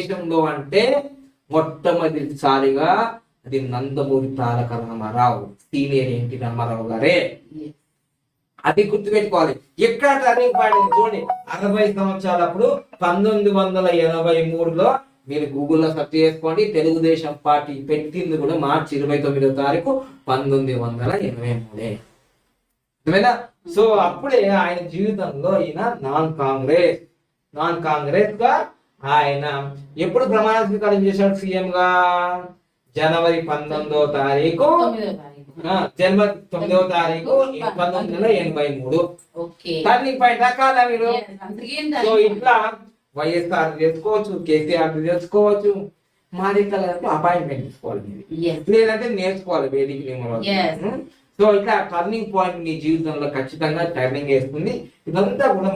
దేశంలో అంటే మొట్టమొదటిసారిగా అది నందమూరి తారక రామారావు, సీనియర్ ఎన్టీ రామారావు గారే. అది గుర్తుపెట్టుకోవాలి. ఎక్కడ టర్నింగ్ పాయింట్ చూడండి, 60 సంవత్సరాలప్పుడు 1983లో మీరు గూగుల్లో సెర్చ్ చేసుకోండి. తెలుగుదేశం పార్టీ పెట్టింది కూడా మార్చి 29వ తారీఖు 1983. సో అప్పుడే ఆయన జీవితంలో ఈయన నాన్ కాంగ్రెస్ గా ఆయన ఎప్పుడు ప్రమాణ స్వీకారం చేశాడు సీఎం గా? జనవరి 19వ తారీఖు, జనవరి 9వ తారీఖు 1983. టర్నింగ్ పాయింట్ రకాల మీరు. సో ఇట్లా వైఎస్ఆర్ చేసుకోవచ్చు, కేసీఆర్ చేసుకోవచ్చు, మాదికలకు అపాయింట్మెంట్ తీసుకోవాలి, లేదంటే నేర్చుకోవాలి వేదిక నియమాలు. సో ఇట్లా టర్నింగ్ పాయింట్ మీ జీవితంలో ఖచ్చితంగా టర్నింగ్ వేస్తుంది. ఇదంతా కూడా